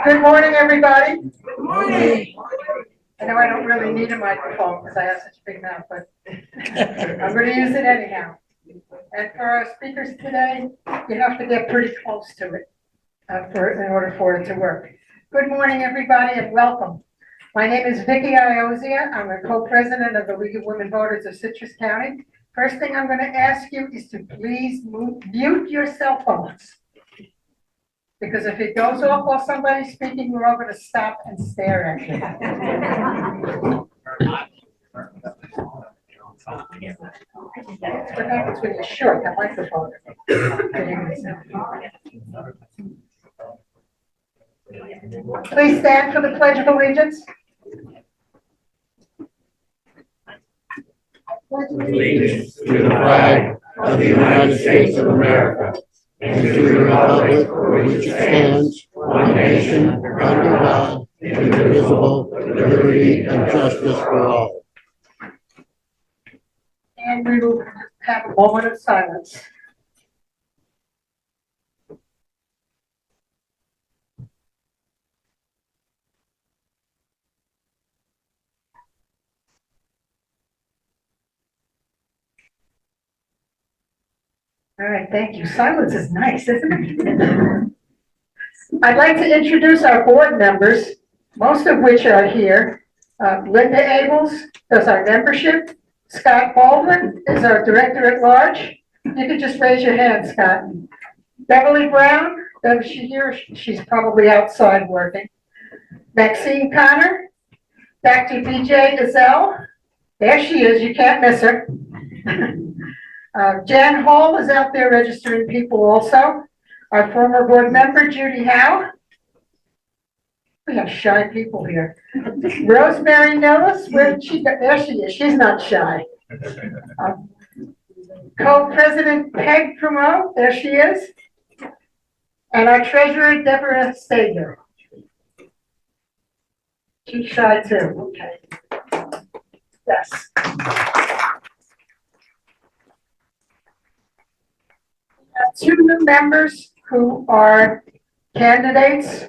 Good morning, everybody. Good morning. I know I don't really need a microphone because I have such a big mouth, but I'm going to use it anyhow. And for our speakers today, you have to get pretty close to it in order for it to work. Good morning, everybody, and welcome. My name is Vicki Iozia. I'm a co-president of the League of Women Voters of Citrus County. First thing I'm going to ask you is to please mute your cell phones. Because if it goes off while somebody's speaking, we're all going to stop and stare at you. That's what happens when you're short, that microphone. Please stand for the Pledge of Allegiance. Allegiance to the flag of the United States of America and to the republic for which it stands, one nation, under God, indivisible, with liberty and justice for all. And we will have a moment of silence. All right, thank you. Silence is nice, isn't it? I'd like to introduce our board members, most of which are here. Linda Abels does our membership. Scott Baldwin is our director at large. You can just raise your hand, Scott. Beverly Brown, is she here? She's probably outside working. Maxine Connor, Dr. BJ Ezell. There she is, you can't miss her. Jan Hall is out there registering people also. Our former board member, Judy Howe. We have shy people here. Rosemary Nellis, where did she go? There she is, she's not shy. Co-president Peg Primo, there she is. And our treasurer, Deborah Stager. She's shy too, okay. Yes. 2 new members who are candidates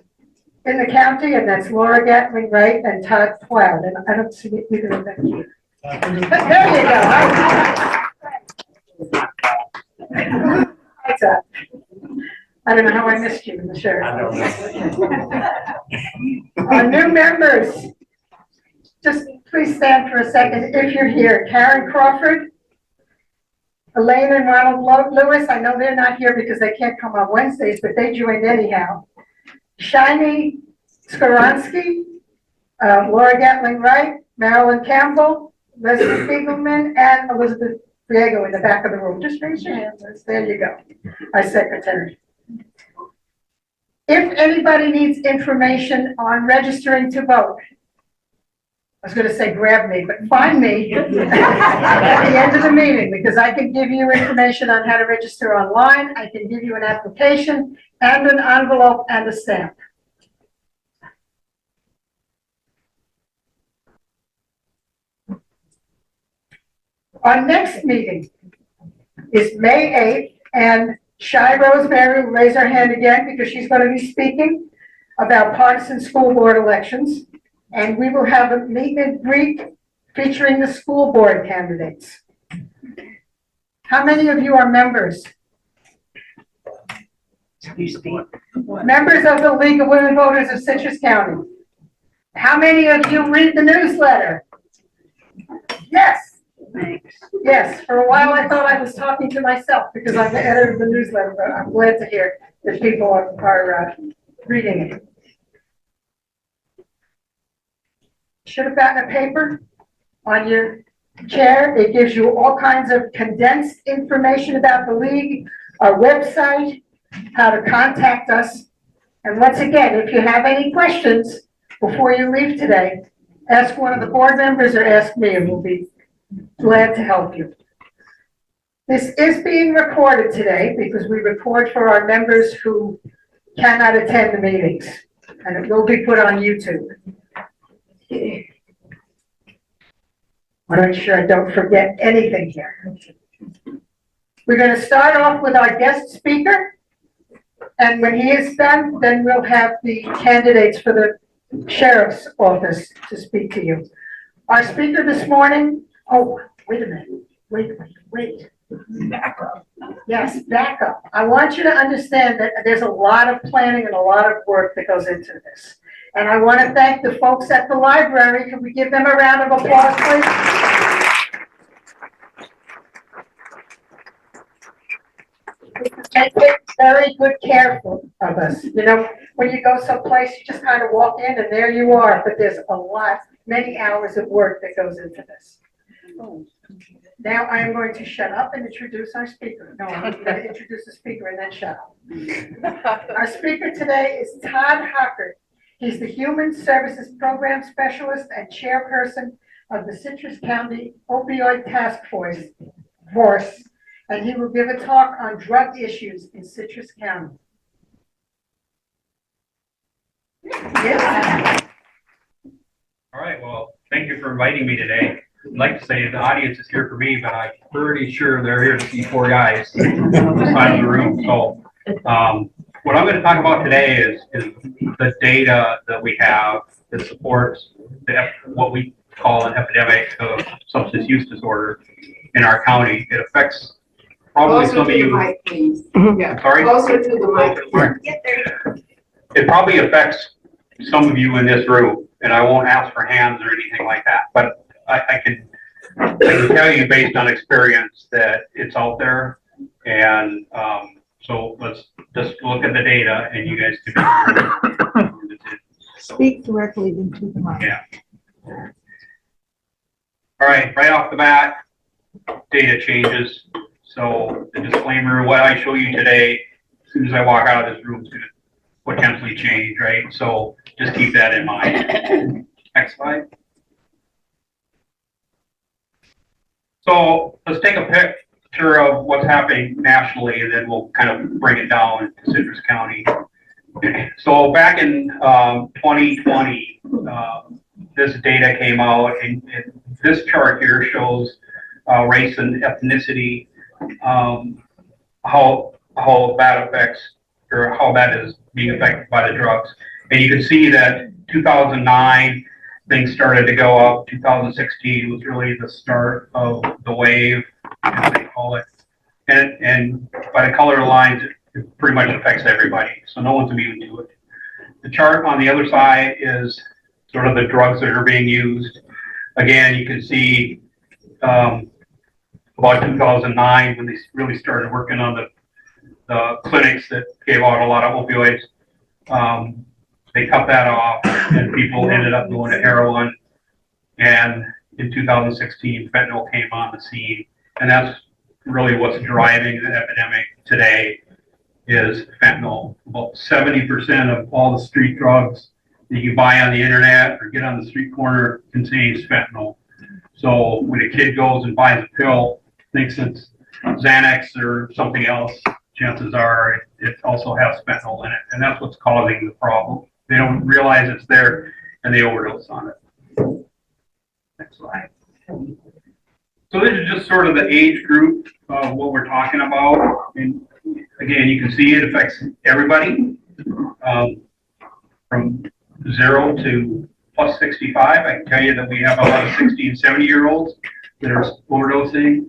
in the county, and that's Laura Gatling Wright and Todd Cloud. And I don't see either of them here. There you go. I don't know how I missed you in the shirt. Our new members, just please stand for a second if you're here. Karen Crawford, Elaine and Ronald Lewis, I know they're not here because they can't come on Wednesdays, but they joined anyhow. Shiny Skoronsky, Laura Gatling Wright, Marilyn Campbell, Leslie Spiegelman, and Elizabeth Priego in the back of the room. Just raise your hands. There you go. Our secretary. If anybody needs information on registering to vote, I was going to say grab me, but find me at the end of the meeting, because I can give you information on how to register online. I can give you an application and an envelope and a stamp. Our next meeting is May 8th, and Shy Rosemary will raise her hand again because she's going to be speaking about partisan school board elections. And we will have a meet and greet featuring the school board candidates. How many of you are members? Members of the League of Women Voters of Citrus County. How many of you read the newsletter? Yes. Thanks. Yes, for a while I thought I was talking to myself because I'm the editor of the newsletter, but I'm glad to hear that people are reading it. Should have gotten a paper on your chair. It gives you all kinds of condensed information about the league, our website, how to contact us. And once again, if you have any questions before you leave today, ask one of the board members or ask me, and we'll be glad to help you. This is being recorded today because we record for our members who cannot attend the meetings, and it will be put on YouTube. I want to make sure I don't forget anything here. We're going to start off with our guest speaker, And when he is done, then we'll have the candidates for the sheriff's office to speak to you. Our speaker this morning, oh, wait a minute, wait. Back up. Yes, back up. I want you to understand that there's a lot of planning and a lot of work that goes into this. And I want to thank the folks at the library. Can we give them a round of applause, please? They take very good care of us. You know, when you go someplace, you just kind of walk in and there you are, but there's a lot, many hours of work that goes into this. Now I am going to shut up and introduce our speaker. No, I'm going to introduce the speaker and then shut up. Our speaker today is Todd Hockert. He's the Human Services Program Specialist and Chairperson of the Citrus County Opioid Task Force, and he will give a talk on drug issues in Citrus County. Yes. All right, well, thank you for inviting me today. I'd like to say the audience is here for me, but I'm pretty sure they're here to see four guys on the side of the room. So what I'm going to talk about today is the data that we have that supports what we call an epidemic of substance use disorder in our county. It affects probably some of you. Mic, please. Yeah. Sorry? Closer to the mic. It probably affects some of you in this room, and I won't ask for hands or anything like that, but I can tell you based on experience that it's out there, and so let's just look at the data, and you guys can Speak directly into the mic. Yeah. All right, right off the bat, data changes. So the disclaimer, what I show you today, as soon as I walk out of this room, is going to potentially change, right? So just keep that in mind. Next slide. So let's take a picture of what's happening nationally, and then we'll kind of bring it down to Citrus County. So back in 2020, this data came out, and this chart here shows race and ethnicity, how that affects, or how that is being affected by the drugs. And you can see that 2009, things started to go up. 2016 was really the start of the wave, as they call it. And by the color lines, it pretty much affects everybody. So no one's immune to it. The chart on the other side is sort of the drugs that are being used. Again, you can see about 2009 when they really started working on the clinics that gave out a lot of opioids. They cut that off, and people ended up going to heroin. And in 2016, fentanyl came on the scene, and that's really what's driving the epidemic today is fentanyl. About 70% of all the street drugs that you buy on the internet or get on the street corner contains fentanyl. So when a kid goes and buys a pill, thinks it's Xanax or something else, chances are it also has fentanyl in it, and that's what's causing the problem. They don't realize it's there, and they overdose on it. Next slide. So this is just sort of the age group of what we're talking about. And again, you can see it affects everybody from 0 to plus 65. I can tell you that we have a lot of 60 and 70-year-olds that are overdosing.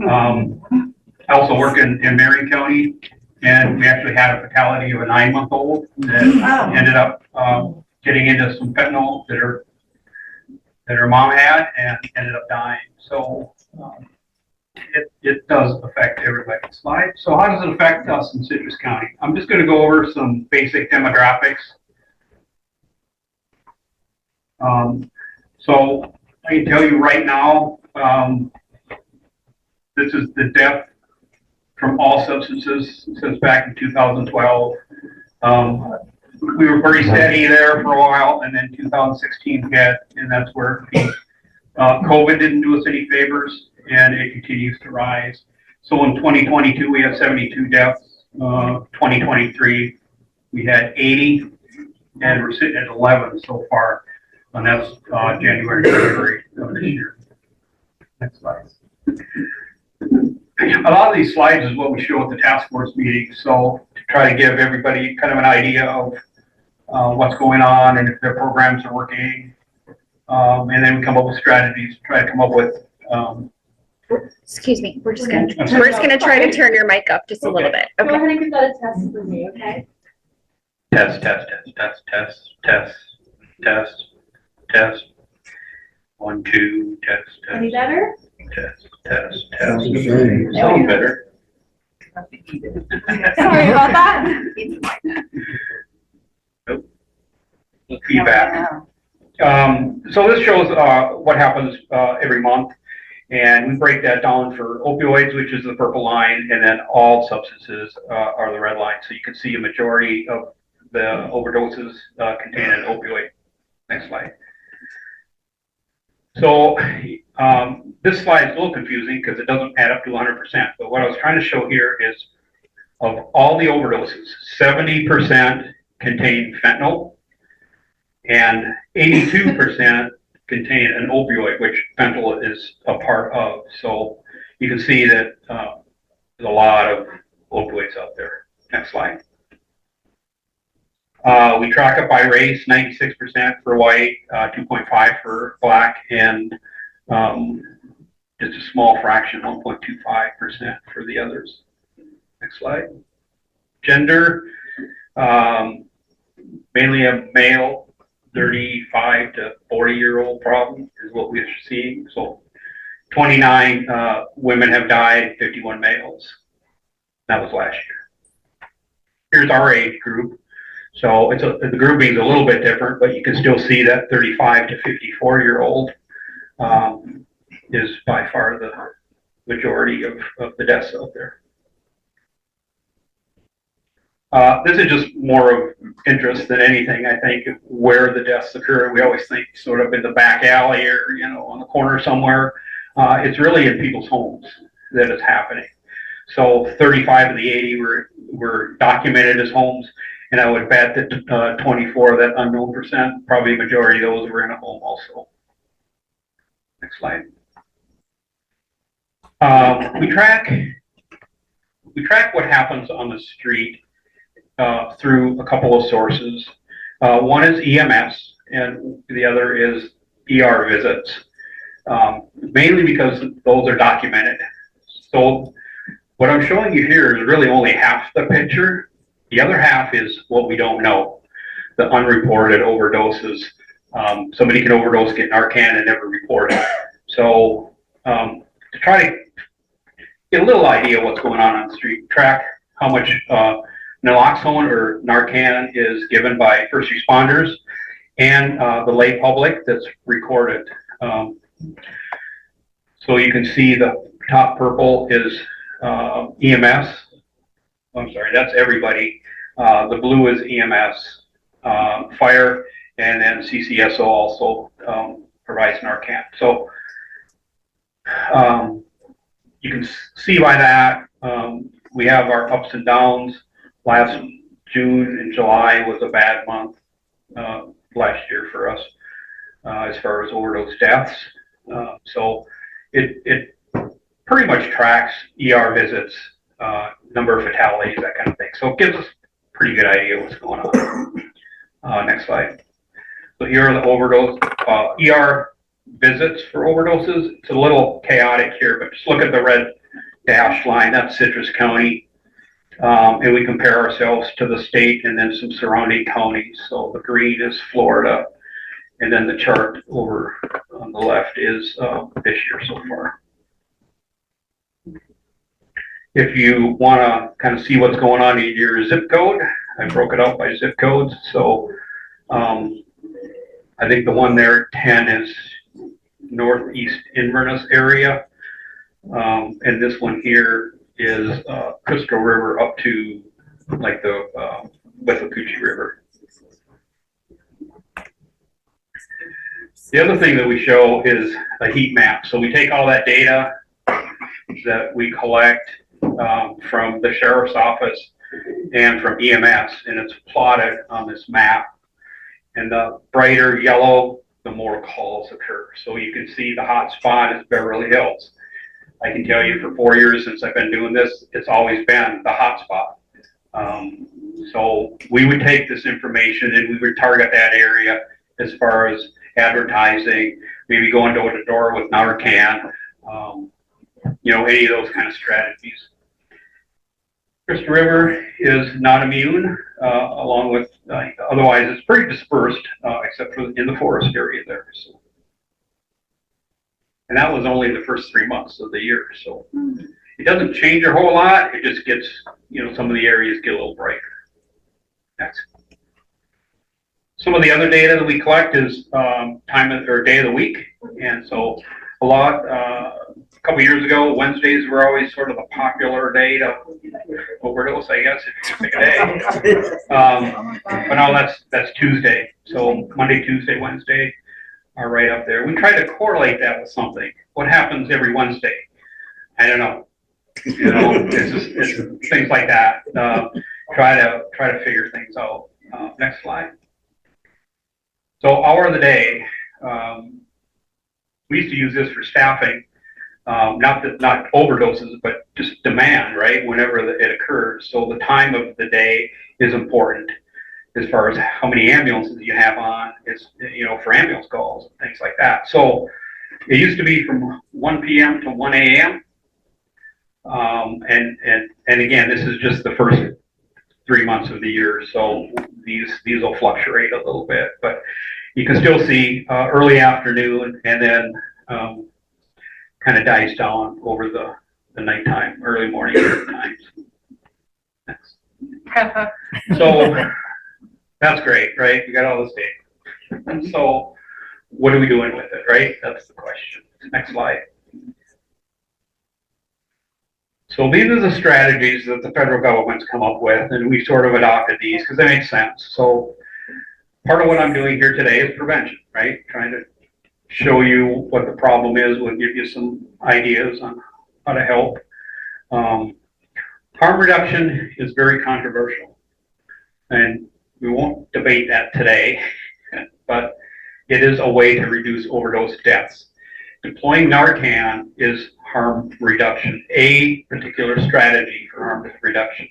I also work in Marion County, and we actually had a fatality of a 9-month-old that ended up getting into some fentanyl that her mom had and ended up dying. So it does affect everybody. Slide. So how does it affect us in Citrus County? I'm just going to go over some basic demographics. So I can tell you right now, this is the death from all substances since back in 2012. We were pretty steady there for a while, and then 2016 hit, and that's where it peaked. COVID didn't do us any favors, and it continues to rise. So in 2022, we had 72 deaths. 2023, we had 80, and we're sitting at 11 so far, and that's January, February of this year. Next slide. a lot of these slides is what we show at the task force meeting, so to try to give everybody kind of an idea of what's going on and if their programs are working. And then we come up with strategies, try to come up with. Excuse me, we're just gonna try to turn your mic up just a little bit. Go Okay. ahead and give that a test for me, okay? Test, test, test, test, test, test, test, test. 1, 2, test, Any test, better? test, test, Sounds test. the same. Sounds better. Sorry about that. Feedback. So this shows what happens every month, and we break that down for opioids, which is the purple line, and then all substances are the red line. So you can see a majority of the overdoses contain an opioid. Next slide. So this slide is a little confusing because it doesn't add up to 100%, but what I was trying to show here is of all the overdoses, 70% contain fentanyl, and 82% contain an opioid, which fentanyl is a part of. So you can see that there's a lot of opioids out there. Next slide. We track it by race, 96% for white, 2.5 for black, and just a small fraction, 1.25% for the others. Next slide. Gender, mainly a male, 35 to 40-year-old problem is what we're seeing. So 29 women have died, 51 males. That was last year. Here's our age group. So the grouping is a little bit different, but you can still see that 35 to 54-year-old is by far the majority of the deaths out there. This is just more of interest than anything, I think, where the deaths occur. We always think sort of in the back alley or, on the corner somewhere. It's really in people's homes that it's happening. So 35 of the 80 were documented as homes, and I would bet that 24 of that unknown percent, probably a majority of those were in a home also. Next slide. We track what happens on the street through a couple of sources. One is EMS, and the other is ER visits, mainly because those are documented. So what I'm showing you here is really only half the picture. The other half is what we don't know, the unreported overdoses. Somebody can overdose, get Narcan, and never report it. So to try to get a little idea of what's going on the street, track how much naloxone or Narcan is given by first responders and the lay public that's recorded. So you can see the top purple is EMS. I'm sorry, that's everybody. The blue is EMS, fire, and then CCSO also provides Narcan. So you can see by that we have our ups and downs. Last June and July was a bad month last year for us as far as overdose deaths. So it pretty much tracks ER visits, number of fatalities, that kind of thing. So it gives us a pretty good idea what's going on. Next slide. So here are the overdose ER visits for overdoses. It's a little chaotic here, but just look at the red dashed line. That's Citrus County. And we compare ourselves to the state and then some surrounding counties. So the green is Florida, and then the chart over on the left is this year so far. If you want to kind of see what's going on in your zip code, I broke it up by zip codes. So I think the one there, 10, is Northeast Inverness area. And this one here is Crystal River up to like the Withlacoochee River. The other thing that we show is a heat map. So we take all that data that we collect from the sheriff's office and from EMS, and it's plotted on this map. And the brighter yellow, the more calls occur. So you can see the hot spot is Beverly Hills. I can tell you for 4 years since I've been doing this, it's always been the hot spot. So we would take this information and we would target that area as far as advertising, maybe going door to door with Narcan, any of those kind of strategies. Crystal River is not immune, along with, otherwise it's pretty dispersed, except for in the forest area there. So. And that was only the first 3 months of the year. So it doesn't change a whole lot. It just gets, some of the areas get a little brighter. Next. Some of the other data that we collect is time of, or day of the week. And so a couple years ago, Wednesdays were always sort of a popular day to overdose, I guess, if you pick a day. But now that's Tuesday. So Monday, Tuesday, Wednesday are right up there. We try to correlate that with something. What happens every Wednesday? I don't know. It's things like that. Try to figure things out. Next slide. So hour of the day. We used to use this for staffing. Not overdoses, but just demand, right? Whenever it occurs. So the time of the day is important as far as how many ambulances you have on, is for ambulance calls and things like that. So it used to be from 1 p.m. to 1 a.m. And again, this is just the first 3 months of the year, so these will fluctuate a little bit, but you can still see early afternoon, and then kind of dies down over the nighttime, early morning times. Next. So that's great, right? You got all this data. And so what are we doing with it, right? That's the question. Next slide. So these are the strategies that the federal government's come up with, and we sort of adopted these because they make sense. So part of what I'm doing here today is prevention, right? Trying to show you what the problem is, we'll give you some ideas on how to help. Harm reduction is very controversial, and we won't debate that today, but it is a way to reduce overdose deaths. Deploying Narcan is harm reduction, a particular strategy for harm reduction.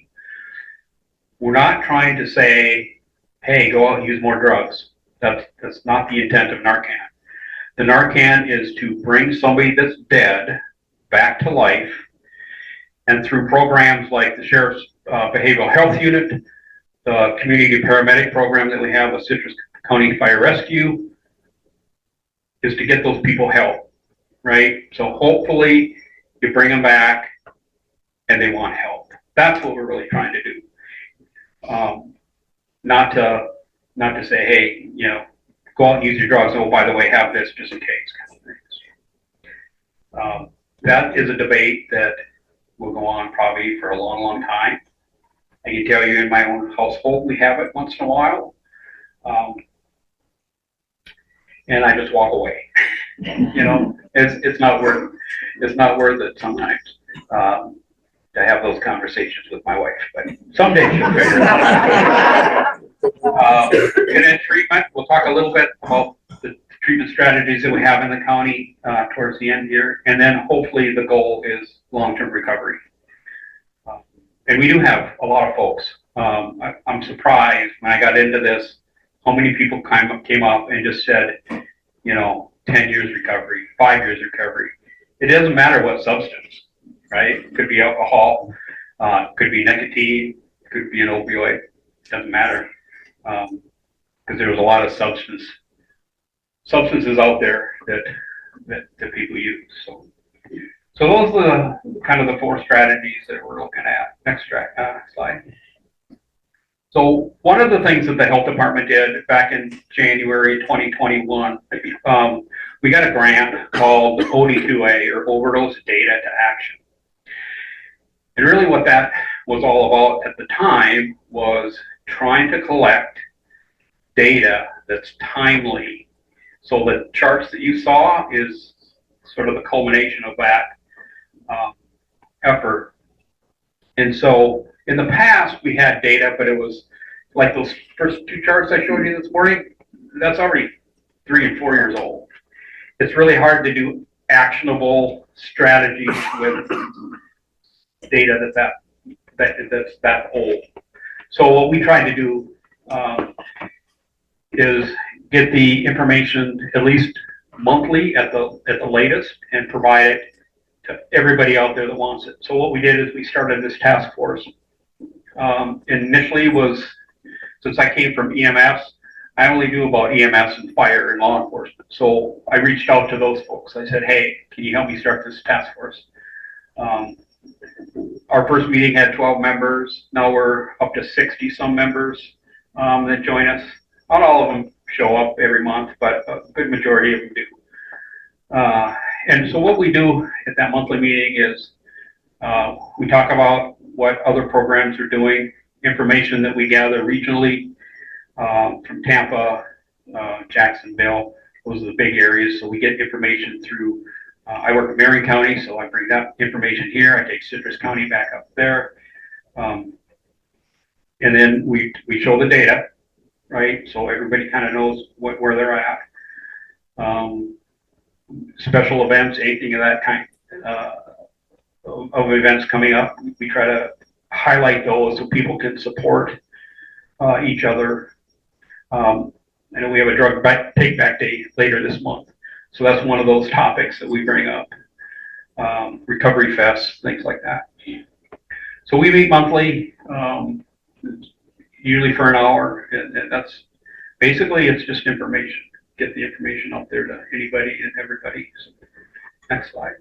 We're not trying to say, hey, go out and use more drugs. That's not the intent of Narcan. The Narcan is to bring somebody that's dead back to life, and through programs like the Sheriff's Behavioral Health Unit, the community paramedic program that we have with Citrus County Fire Rescue, is to get those people help, right? So hopefully you bring them back and they want help. That's what we're really trying to do. Not to say, hey, go out and use your drugs. Oh, by the way, have this just in case, kind of things. That is a debate that will go on probably for a long, long time. I can tell you in my own household, we have it once in a while. And I just walk away. It's not worth it sometimes to have those conversations with my wife, but someday she'll figure it out. And then treatment, we'll talk a little bit about the treatment strategies that we have in the county towards the end here, and then hopefully the goal is long-term recovery. And we do have a lot of folks. I'm surprised when I got into this, how many people came up and just said, 10 years recovery, 5 years recovery. It doesn't matter what substance, right? It could be alcohol, could be nicotine, could be an opioid. It doesn't matter, because there's a lot of substances out there that people use. So those are kind of the 4 strategies that we're looking at. Next slide. So one of the things that the health department did back in January 2021, we got a grant called OD2A, or Overdose Data to Action. And really what that was all about at the time was trying to collect data that's timely. So the charts that you saw is sort of the culmination of that effort. And so in the past, we had data, but it was like those first 2 charts I showed you this morning, that's already 3 and 4 years old. It's really hard to do actionable strategies with data that's that old. So what we try to do is get the information at least monthly at the latest and provide it to everybody out there that wants it. So what we did is we started this task force. Initially was, since I came from EMS, I only do about EMS and fire and law enforcement. So I reached out to those folks. I said, hey, can you help me start this task force? Our first meeting had 12 members. Now we're up to 60 some members that join us. Not all of them show up every month, but a good majority of them do. And so what we do at that monthly meeting is we talk about what other programs are doing, information that we gather regionally from Tampa, Jacksonville. Those are the big areas. So we get information through, I work in Marion County, so I bring that information here. I take Citrus County back up there. And then we show the data, right? So everybody kind of knows where they're at. Special events, anything of that kind of events coming up, we try to highlight those so people can support each other. I know we have a drug take back day later this month, so that's one of those topics that we bring up. Recovery fests, things like that. So we meet monthly, usually for an hour, and that's basically, it's just information. Get the information out there to anybody and everybody. So, next slide.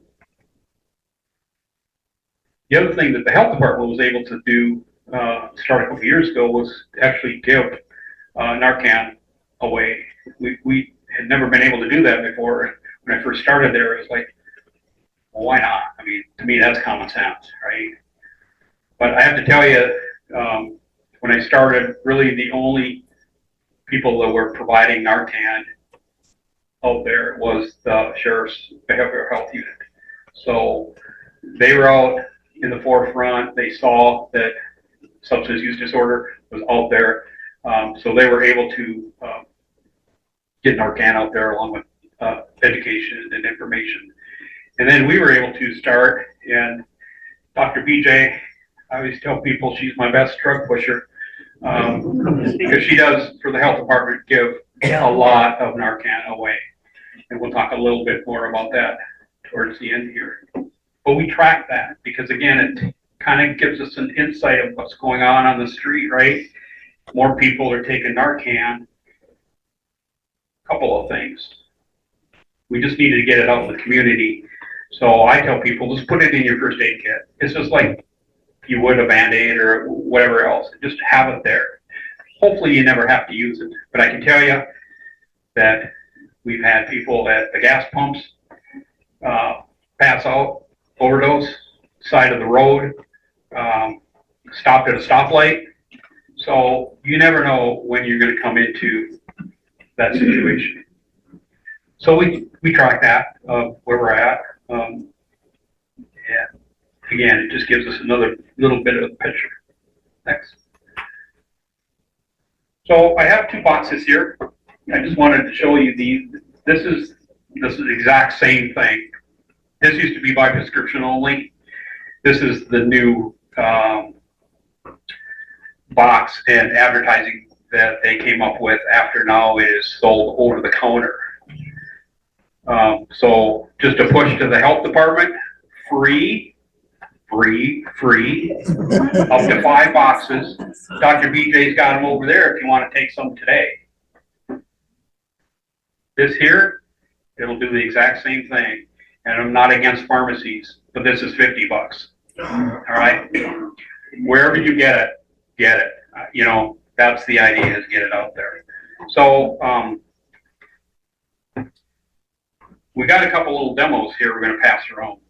The other thing that the health department was able to do, start a couple years ago, was actually give Narcan away. We had never been able to do that before. When I first started there, it was like, well, why not? I mean, to me, that's common sense, right? But I have to tell you, when I started, really the only people that were providing Narcan out there was the sheriff's behavioral health unit. So they were out in the forefront. They saw that substance use disorder was out there. So they were able to get Narcan out there along with education and information. And then we were able to start, and Dr. BJ, I always tell people she's my best drug pusher because she does, for the health department, give a lot of Narcan away. And we'll talk a little bit more about that towards the end here. But we track that because, again, it kind of gives us an insight of what's going on the street, right? More people are taking Narcan. A couple of things. We just needed to get it out in the community. So I tell people, just put it in your first aid kit. It's just like you would a Band-Aid or whatever else. Just have it there. Hopefully you never have to use it. But I can tell you that we've had people at the gas pumps pass out, overdose, side of the road, stopped at a stoplight. So you never know when you're going to come into that situation. So we track that, where we're at. Yeah. Again, it just gives us another little bit of a picture. Next. So I have two boxes here. I just wanted to show you these. This is the exact same thing. This used to be by prescription only. This is the new box and advertising that they came up with after now it is sold over the counter. So just a push to the health department, free, up to 5 boxes. Dr. BJ's got them over there if you want to take some today. This here, it'll do the exact same thing. And I'm not against pharmacies, but this is $50. All right. Wherever you get it, get it. You know, that's the idea, is get it out there. So, we got a couple little demos here we're going to pass around.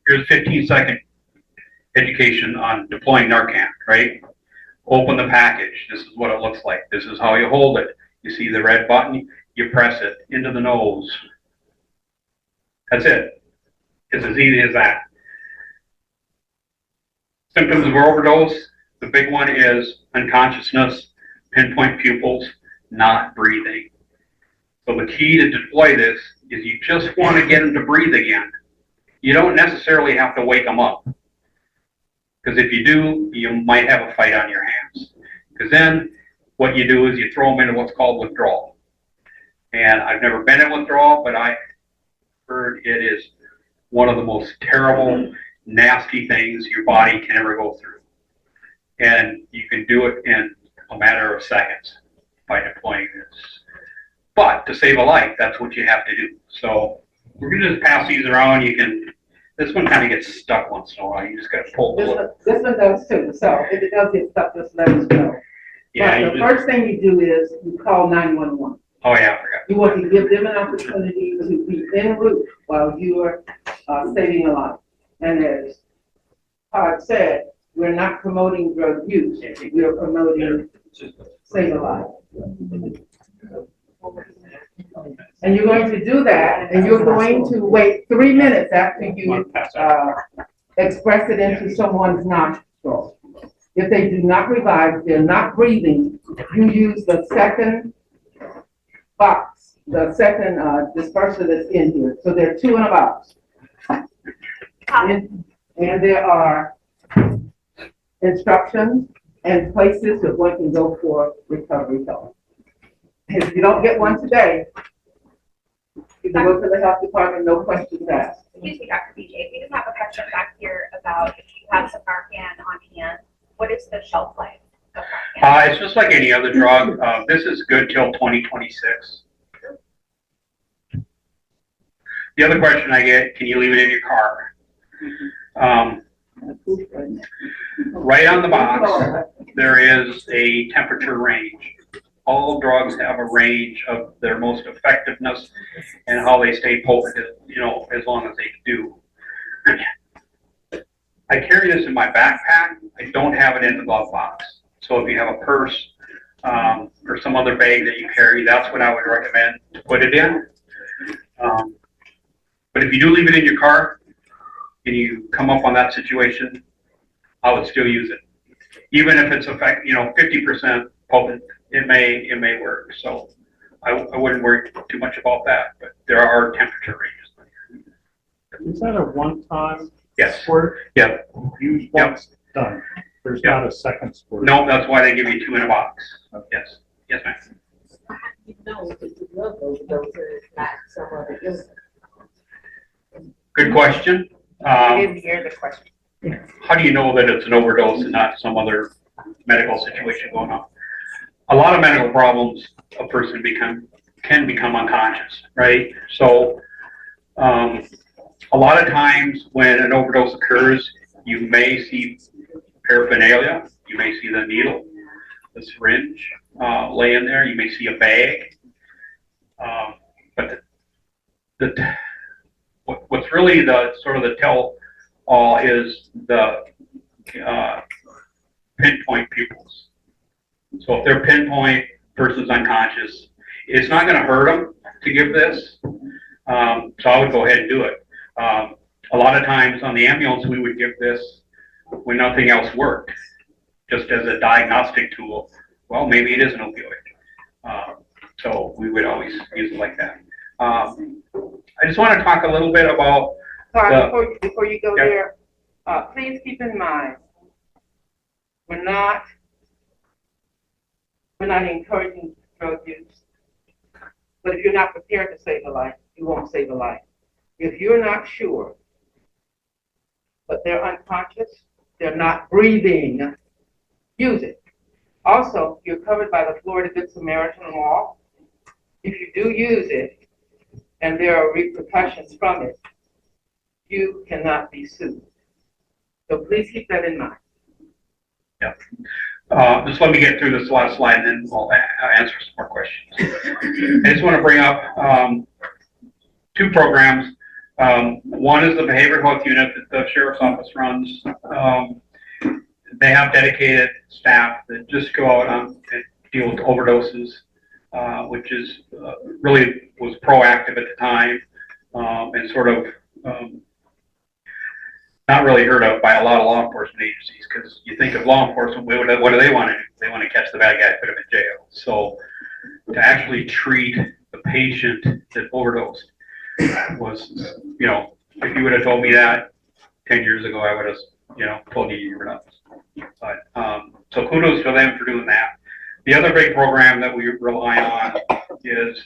Here's a 15-second education on deploying Narcan, right? Open the package. This is what it looks like. This is how you hold it. You see the red button, you press it into the nose. That's it. It's as easy as that. Symptoms of overdose, the big one is unconsciousness, pinpoint pupils, not breathing. So the key to deploy this is you just want to get them to breathe again. You don't necessarily have to wake them up. Because if you do, you might have a fight on your hands. Because then what you do is you throw them into what's called withdrawal. And I've never been in withdrawal, but I heard it is one of the most terrible, nasty things your body can ever go through. And you can do it in a matter of seconds by deploying this. But to save a life, that's what you have to do. So we're going to just pass these around. You can, this one kind of gets stuck once in a while. You just got to pull it. This one does too, so if it does get stuck, just let us know. Yeah. But the first thing you do is you call 911. Oh yeah, I forgot. You want to give them an opportunity to be en route while you are saving a life. And as Todd said, we're not promoting drug use, we are promoting save a life. And you're going to do that, and you're going to wait 3 minutes after you express it into someone's nostril. If they do not revive, they're not breathing, you use the second box, the second disperser that's in here. So there are 2 in a box. And there are instructions and places that one can go for recovery help. If you don't get one today, you can go to the health department, no questions asked. Excuse me, Dr. BJ, we just have a question back here about if you have some Narcan on hand, what is the shelf life of Narcan? It's just like any other drug. This is good till 2026. The other question I get, can you leave it in your car? Right on the box, there is a temperature range. All drugs have a range of their most effectiveness and how they stay potent, you know, as long as they do. I carry this in my backpack. I don't have it in the glove box. So if you have a purse or some other bag that you carry, that's what I would recommend to put it in. But if you do leave it in your car and you come up on that situation, I would still use it. Even if it's 50% potent, it may work. So I wouldn't worry too much about that, but there are temperature ranges. Is that a one-time Yes. squirt? Yeah. Use once, done. There's Yeah. not a second squirt. No, that's why they give you 2 in a box. Yes. Yes, ma'am. You know, it's a drug overdose and it's not some other illness. Good question. I didn't hear the question. How do you know that it's an overdose and not some other medical situation going on? A lot of medical problems, a person can become unconscious, right? So, a lot of times when an overdose occurs, you may see paraphernalia, you may see the needle, the syringe lay in there, you may see a bag. But what's really the sort of the tell-all is the pinpoint pupils. So if they're pinpoint versus unconscious, it's not going to hurt them to give this. So I would go ahead and do it. A lot of times on the ambulance, we would give this when nothing else worked, just as a diagnostic tool. Well, maybe it is an opioid. So we would always use it like that. I just want to talk a little bit about. Sorry, before you go Yeah. there, please keep in mind, we're not encouraging drug use. But if you're not prepared to save a life, you won't save a life. If you're not sure, but they're unconscious, they're not breathing, use it. Also, you're covered by the Florida Good Samaritan law. If you do use it, and there are repercussions from it, you cannot be sued. So please keep that in mind. Yeah. Just let me get through this last slide and then we'll answer some more questions. I just want to bring up 2 programs. One is the behavioral health unit that the sheriff's office runs. They have dedicated staff that just go out and deal with overdoses, which is really was proactive at the time and sort of not really heard of by a lot of law enforcement agencies, because you think of law enforcement, what do they want to do? They want to catch the bad guy, put him in jail. So to actually treat the patient that overdosed was, you know, if you would have told me that 10 years ago, I would have, you know, told you were nuts. But, so kudos to them for doing that. The other big program that we rely on is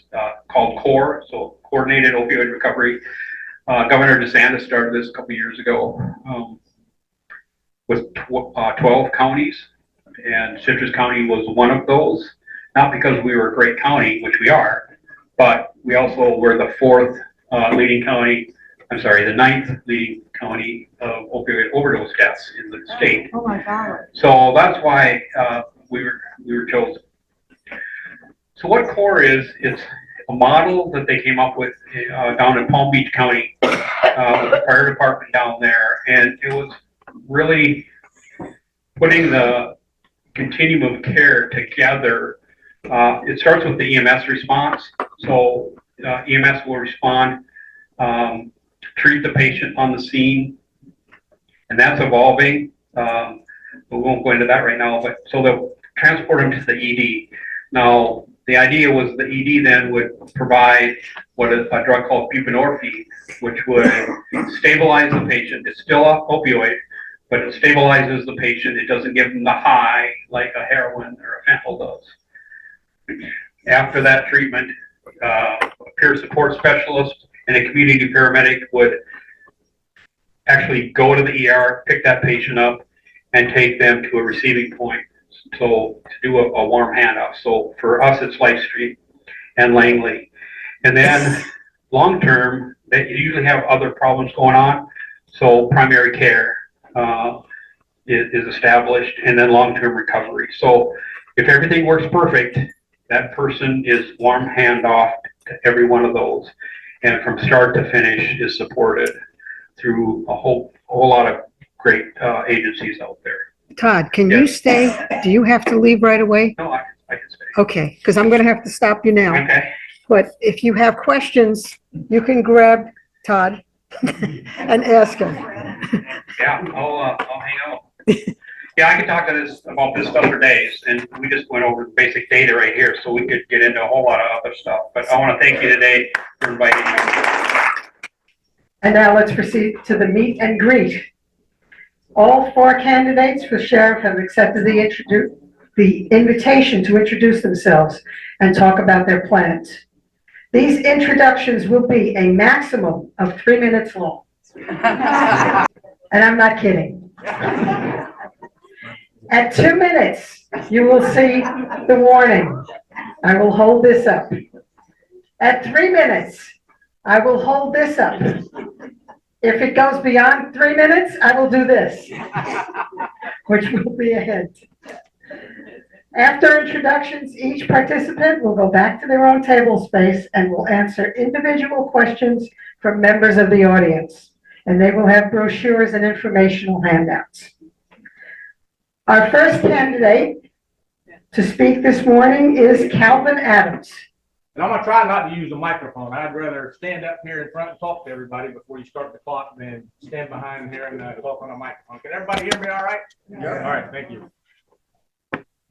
called CORE, so Coordinated Opioid Recovery. Governor DeSantis started this a couple years ago with 12 counties, and Citrus County was one of those. Not because we were a great county, which we are, but we also were the the ninth leading county of opioid overdose deaths in the state. Oh my God. So that's why we were chosen. So what CORE is, it's a model that they came up with down in Palm Beach County with the fire department down there, and it was really putting the continuum of care together. It starts with the EMS response. So EMS will respond, treat the patient on the scene, and that's evolving. We won't go into that right now, but so they'll transport them to the ED. Now, the idea was the ED then would provide what is a drug called buprenorphine, which would stabilize the patient. It's still an opioid, but it stabilizes the patient. It doesn't give them the high like a heroin or a fentanyl does. After that treatment, a peer support specialist and a community paramedic would actually go to the ER, pick that patient up, and take them to a receiving point. So to do a warm handoff. So for us, it's LifeStream and Langley. And then long term, they usually have other problems going on. So primary care is established, and then long-term recovery. So if everything works perfect, that person is warm handoff to every one of those, and from start to finish is supported through a whole lot of great agencies out there. Todd, can you Yes. stay? Do you have to leave right away? No, I can say. Okay, because I'm going to have to stop you now. Okay. But if you have questions, you can grab Todd and ask him. Yeah, I'll hang out. Yeah, I could talk about this stuff for days, and we just went over the basic data right here, so we could get into a whole lot of other stuff. But I want to thank you today for inviting me. And now let's proceed to the meet and greet. All 4 candidates for sheriff have accepted the invitation to introduce themselves and talk about their plans. These introductions will be a maximum of 3 minutes long. And I'm not kidding. At 2 minutes, you will see the warning. I will hold this up. At 3 minutes, I will hold this up. If it goes beyond 3 minutes, I will do this, which will be a hint. After introductions, each participant will go back to their own table space and will answer individual questions from members of the audience. And they will have brochures and informational handouts. Our first candidate to speak this morning is Calvin Adams. And I'm gonna try not to use a microphone. I'd rather stand up here in front and talk to everybody before you start the clock than stand behind here and talk on a microphone. Can everybody hear me all right? Yeah. All right, thank you.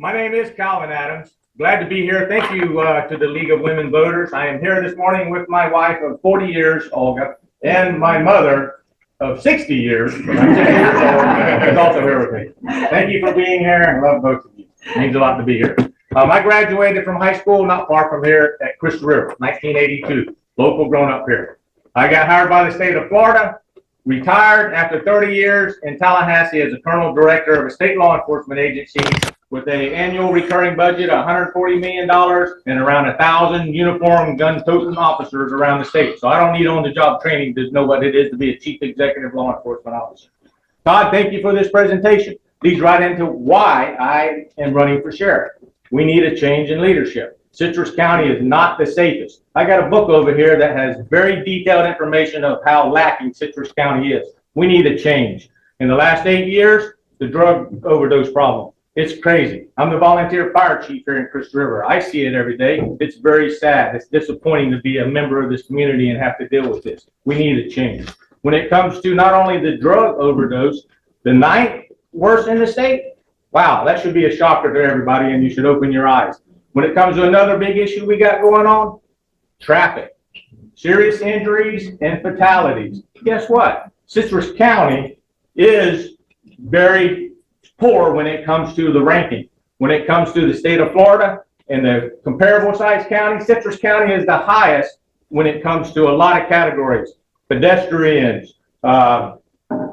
My name is Calvin Adams. Glad to be here. Thank you to the League of Women Voters. I am here this morning with my wife of 40 years, Olga, and my mother of 60 years, but I'm 60 years old, is also here with me. Thank you for being here. I love both of you. It means a lot to be here. I graduated from high school not far from here at Crystal River, 1982, local grown up here. I got hired by the state of Florida, retired after 30 years in Tallahassee as a colonel director of a state law enforcement agency with an annual recurring budget of $140 million and around 1,000 uniformed gun-toting officers around the state. So I don't need on-the-job training to know what it is to be a chief executive law enforcement officer. Todd, thank you for this presentation. Leads right into why I am running for sheriff. We need a change in leadership. Citrus County is not the safest. I got a book over here that has very detailed information of how lacking Citrus County is. We need a change. In the last 8 years, the drug overdose problem. It's crazy. I'm the volunteer fire chief here in Crystal River. I see it every day. It's very sad. It's disappointing to be a member of this community and have to deal with this. We need a change. When it comes to not only the drug overdose, the 9th worst in the state, wow, that should be a shocker to everybody and you should open your eyes. When it comes to another big issue we got going on, traffic, serious injuries and fatalities. Guess what? Citrus County is very poor when it comes to the ranking. When it comes to the state of Florida and the comparable size county, Citrus County is the highest when it comes to a lot of categories. Pedestrians,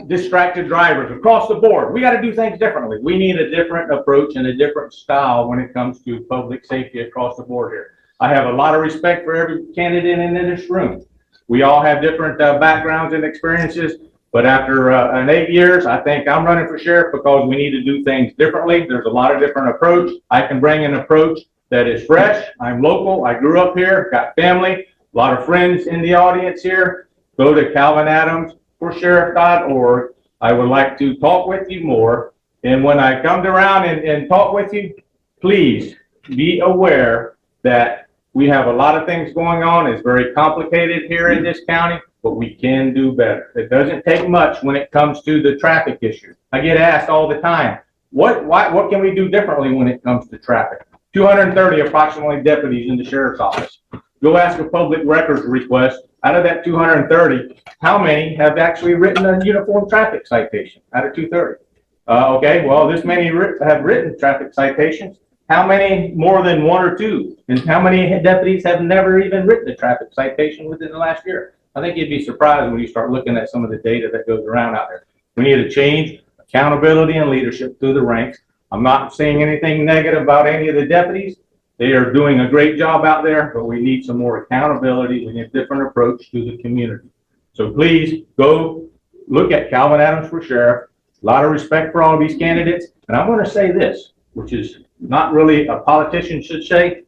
distracted drivers, across the board. We got to do things differently. We need a different approach and a different style when it comes to public safety across the board here. I have a lot of respect for every candidate in this room. We all have different backgrounds and experiences, but after 8 years, I think I'm running for sheriff because we need to do things differently. There's a lot of different approach. I can bring an approach that is fresh. I'm local. I grew up here, got family, a lot of friends in the audience here. Go to Calvin Adams for sheriff.org. I would like to talk with you more. And when I come around and talk with you, please be aware that we have a lot of things going on. It's very complicated here in this county, but we can do better. It doesn't take much when it comes to the traffic issue. I get asked all the time, what can we do differently when it comes to traffic? 230 approximately deputies in the sheriff's office. Go ask a public records request. Out of that 230, how many have actually written a uniform traffic citation out of 230? Okay, well, this many have written traffic citations. How many more than one or two? And how many deputies have never even written a traffic citation within the last year? I think you'd be surprised when you start looking at some of the data that goes around out there. We need to change accountability and leadership through the ranks. I'm not saying anything negative about any of the deputies. They are doing a great job out there, but we need some more accountability. We need a different approach to the community. So please go look at Calvin Adams for sheriff. A lot of respect for all of these candidates. And I'm going to say this, which is not really a politician should say.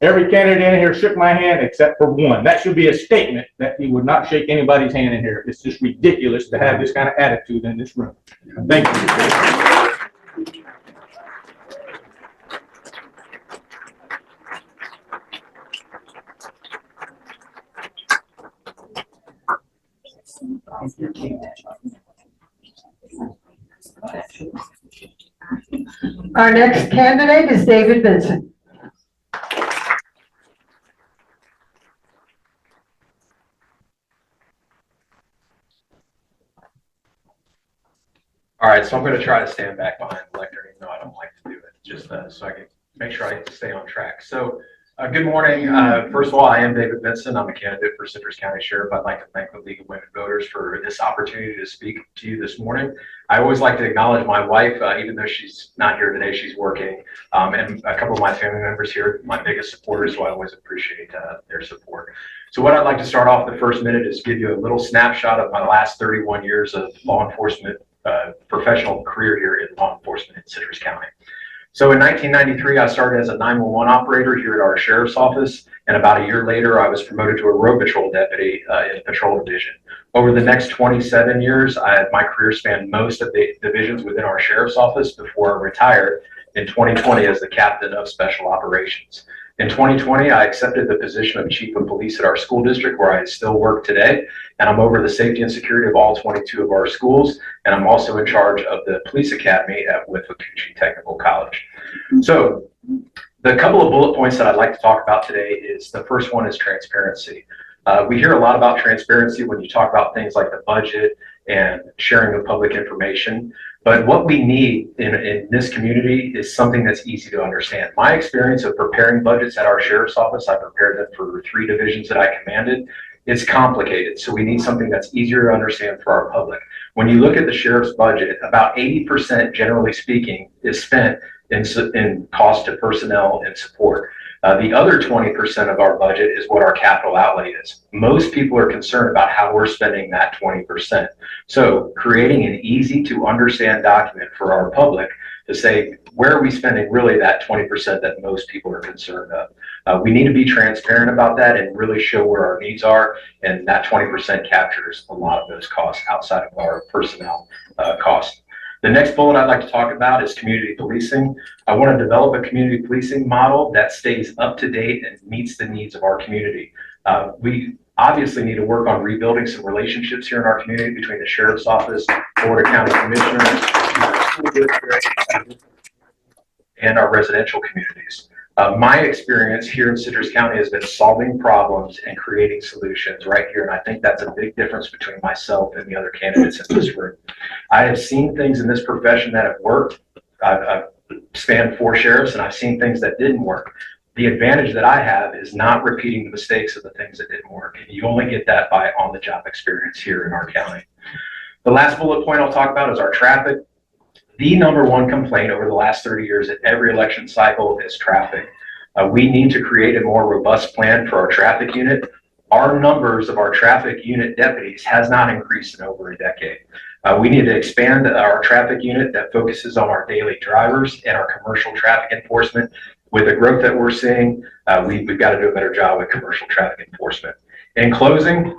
Every candidate in here shook my hand except for one. That should be a statement that he would not shake anybody's hand in here. It's just ridiculous to have this kind of attitude in this room. Thank you. Our next candidate is David Vincent. All right, so I'm going to try to stand back behind the lectern, even though I don't like to do it, just so I can make sure I stay on track. So, good morning. First of all, I am David Vincent. I'm a candidate for Citrus County Sheriff. I'd like to thank the League of Women Voters for this opportunity to speak to you this morning. I always like to acknowledge my wife, even though she's not here today, she's working, and a couple of my family members here, my biggest supporters, so I always appreciate their support. So what I'd like to start off the first minute is give you a little snapshot of my last 31 years of law enforcement professional career here in law enforcement in Citrus County. So in 1993, I started as a 911 operator here at our sheriff's office, and about a year later, I was promoted to a road patrol deputy in the patrol division. Over the next 27 years, my career spanned most of the divisions within our sheriff's office before I retired in 2020 as the captain of special operations. In 2020, I accepted the position of chief of police at our school district, where I still work today, and I'm over the safety and security of all 22 of our schools, and I'm also in charge of the police academy at Withlacoochee Technical College. So the couple of bullet points that I'd like to talk about today is, the first one is transparency. We hear a lot about transparency when you talk about things like the budget and sharing of public information. But what we need in this community is something that's easy to understand. My experience of preparing budgets at our sheriff's office, I prepared them for 3 divisions that I commanded. It's complicated, so we need something that's easier to understand for our public. When you look at the sheriff's budget, about 80%, generally speaking, is spent in cost to personnel and support. The other 20% of our budget is what our capital outlay is. Most people are concerned about how we're spending that 20%. So creating an easy to understand document for our public to say, where are we spending really that 20% that most people are concerned of? We need to be transparent about that and really show where our needs are, and that 20% captures a lot of those costs outside of our personnel costs. The next bullet I'd like to talk about is community policing. I want to develop a community policing model that stays up to date and meets the needs of our community. We obviously need to work on rebuilding some relationships here in our community between the sheriff's office, Board of County Commissioners, school districts, and our residential communities. My experience here in Citrus County has been solving problems and creating solutions right here. And I think that's a big difference between myself and the other candidates in this room. I have seen things in this profession that have worked. I've spanned 4 sheriffs, and I've seen things that didn't work. The advantage that I have is not repeating the mistakes of the things that didn't work. And you only get that by on-the-job experience here in our county. The last bullet point I'll talk about is our traffic. The #1 complaint over the last 30 years at every election cycle is traffic. We need to create a more robust plan for our traffic unit. Our numbers of our traffic unit deputies has not increased in over a decade. We need to expand our traffic unit that focuses on our daily drivers and our commercial traffic enforcement. With the growth that we're seeing, we've got to do a better job with commercial traffic enforcement. In closing,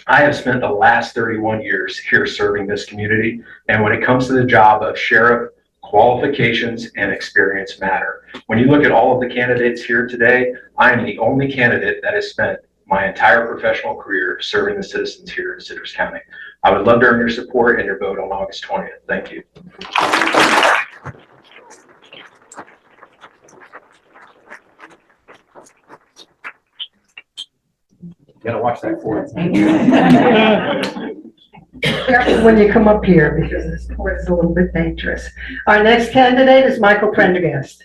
I have spent the last 31 years here serving this community, and when it comes to the job of sheriff, qualifications and experience matter. When you look at all of the candidates here today, I am the only candidate that has spent my entire professional career serving the citizens here in Citrus County. I would love to earn your support and your vote on August 20th. Thank you. You gotta watch that for Careful when you come up here because this court is a little bit dangerous. Our next candidate is Michael Prendergast.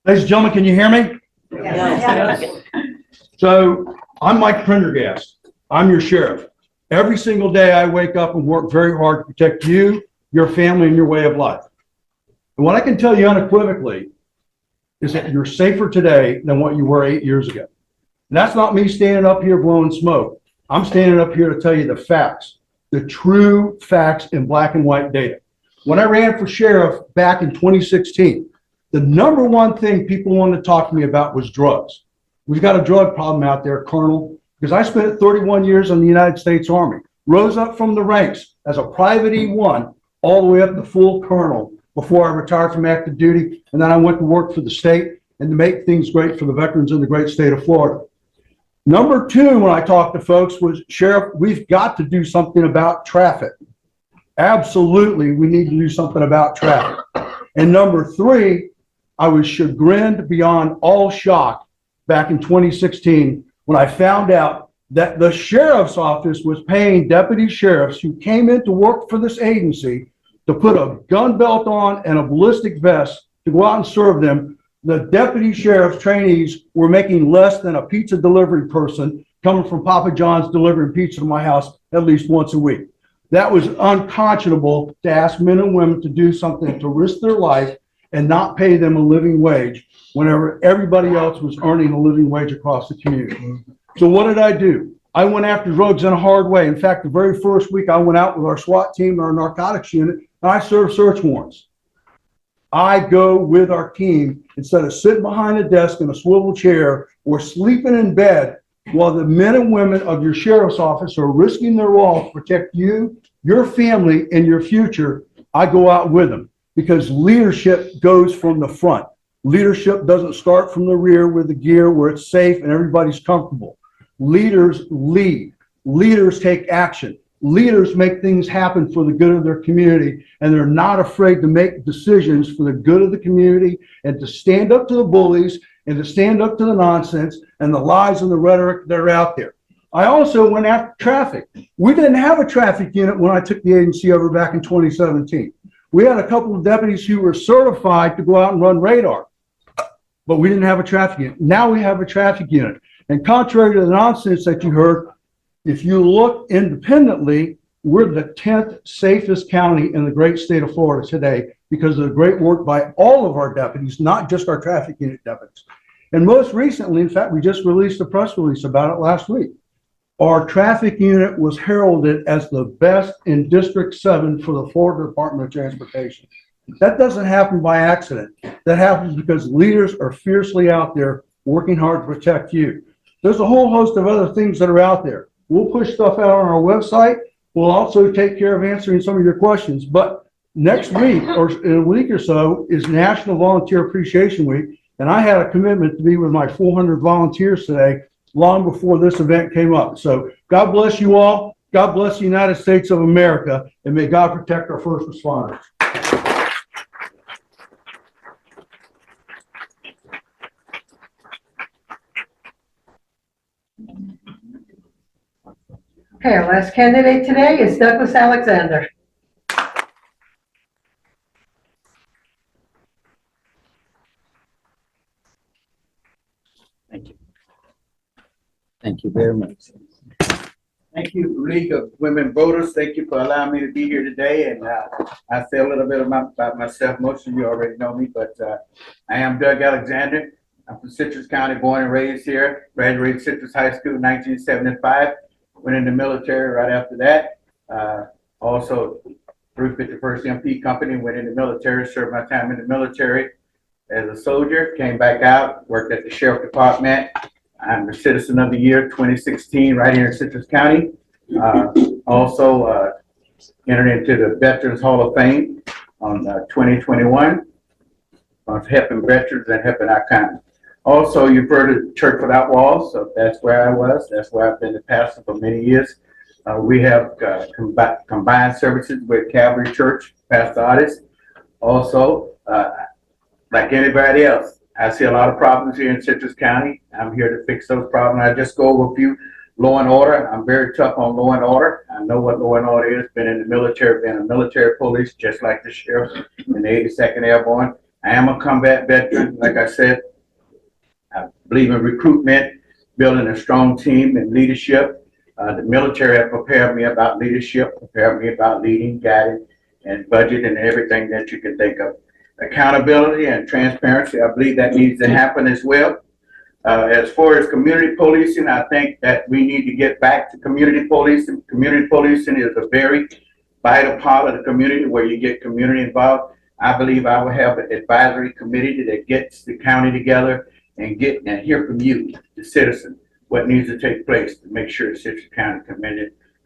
Ladies and gentlemen, can you hear me? Yes. So I'm Mike Prendergast. I'm your sheriff. Every single day I wake up and work very hard to protect you, your family, and your way of life. And what I can tell you unequivocally is that you're safer today than what you were 8 years ago. And that's not me standing up here blowing smoke. I'm standing up here to tell you the facts, the true facts in black and white data. When I ran for sheriff back in 2016, the #1 thing people wanted to talk to me about was drugs. We've got a drug problem out there, Colonel, because I spent 31 years in the United States Army, rose up from the ranks as a private E1 all the way up to full colonel before I retired from active duty. And then I went to work for the state and to make things great for the veterans in the great state of Florida. #2, when I talked to folks, was, Sheriff, we've got to do something about traffic. Absolutely, we need to do something about traffic. And #3, I was chagrined beyond all shock back in 2016 when I found out that the sheriff's office was paying deputy sheriffs who came in to work for this agency to put a gun belt on and a ballistic vest to go out and serve them. The deputy sheriff's trainees were making less than a pizza delivery person coming from Papa John's delivering pizza to my house at least once a week. That was unconscionable to ask men and women to do something to risk their life and not pay them a living wage whenever everybody else was earning a living wage across the community. So what did I do? I went after drugs in a hard way. In fact, the very first week I went out with our SWAT team, our narcotics unit, and I served search warrants. I go with our team instead of sitting behind a desk in a swivel chair or sleeping in bed while the men and women of your sheriff's office are risking their all to protect you, your family, and your future. I go out with them because leadership goes from the front. Leadership doesn't start from the rear with the gear where it's safe and everybody's comfortable. Leaders lead. Leaders take action. Leaders make things happen for the good of their community, and they're not afraid to make decisions for the good of the community and to stand up to the bullies and to stand up to the nonsense and the lies and the rhetoric that are out there. I also went after traffic. We didn't have a traffic unit when I took the agency over back in 2017. We had a couple of deputies who were certified to go out and run radar, but we didn't have a traffic unit. Now we have a traffic unit. And contrary to the nonsense that you heard, if you look independently, we're the 10th safest county in the great state of Florida today because of the great work by all of our deputies, not just our traffic unit deputies. And most recently, in fact, we just released a press release about it last week. Our traffic unit was heralded as the best in District 7 for the Florida Department of Transportation. That doesn't happen by accident. That happens because leaders are fiercely out there working hard to protect you. There's a whole host of other things that are out there. We'll push stuff out on our website. We'll also take care of answering some of your questions. But next week or in a week or so is National Volunteer Appreciation Week. And I had a commitment to be with my 400 volunteers today long before this event came up. So God bless you all. God bless the United States of America, and may God protect our first responders. Okay, our last candidate today is Douglas Alexander. Thank you. Thank you very much. Thank you, League of Women Voters. Thank you for allowing me to be here today. And I say a little bit about myself. Most of you already know me, but I am Doug Alexander. I'm from Citrus County, born and raised here. Graduated Citrus High School in 1975. Went in the military right after that. Also, 351st MP Company, went in the military, served my time in the military as a soldier, came back out, worked at the Sheriff Department. I'm the Citizen of the Year 2016 right here in Citrus County. Also entered into the Veterans Hall of Fame on 2021 on helping veterans and helping our county. Also, you've heard of Church Without Walls, so that's where I was. That's where I've been the pastor for many years. We have combined services with Calvary Church, Pastor Otis. Also, like anybody else, I see a lot of problems here in Citrus County. I'm here to fix those problems. I just go over a few. Law and order. I'm very tough on law and order. I know what law and order is. Been in the military, been a military police, just like the sheriff in the 82nd Airborne. I am a combat veteran. Like I said, I believe in recruitment, building a strong team and leadership. The military have prepared me about leadership, prepared me about leading, guiding, and budget and everything that you can think of. Accountability and transparency, I believe that needs to happen as well. As far as community policing, I think that we need to get back to community policing. Community policing is a very vital part of the community where you get community involved. I believe I will have an advisory committee that gets the county together and hear from you, the citizen, what needs to take place to make sure Citrus County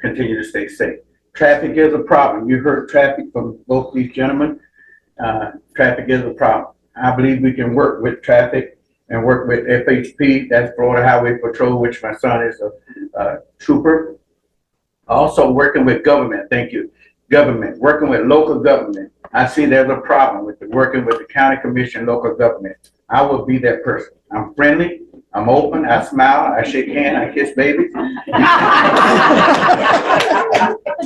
continue to stay safe. Traffic is a problem. You heard traffic from both these gentlemen. Traffic is a problem. I believe we can work with traffic and work with FHP, that's Florida Highway Patrol, which my son is a trooper. Also working with government, thank you. Government, working with local government. I see there's a problem with working with the county commission, local government. I will be that person. I'm friendly, I'm open, I smile, I shake hands, I kiss babies.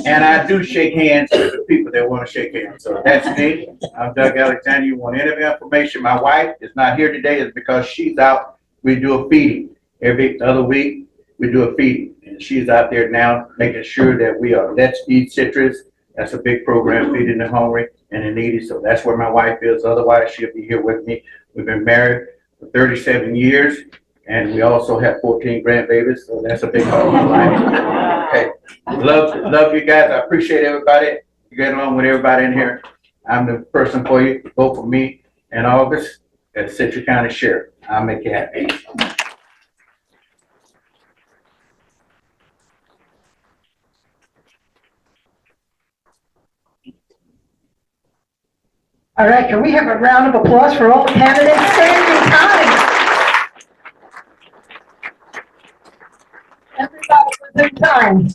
And I do shake hands with the people that want to shake hands. So that's me. I'm Doug Alexander. You want any information? My wife is not here today. It's because she's out. We do a feeding. Every other week, we do a feeding. And she's out there now making sure that we are Let's Feed Citrus. That's a big program, feeding the hungry and the needy. So that's where my wife is. Otherwise, she'll be here with me. We've been married for 37 years. And we also have 14 grandbabies. So that's a big part of my life. Okay. Love you guys. I appreciate everybody. You get along with everybody in here. I'm the person for you. Vote for me in August as Citrus County Sheriff. I'll make you happy. All right, can we have a round of applause for all the candidates standing time? Everybody was in time.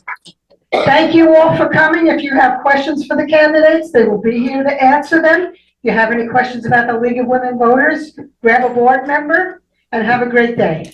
Thank you all for coming. If you have questions for the candidates, they will be here to answer them. If you have any questions about the League of Women Voters, grab a board member and have a great day.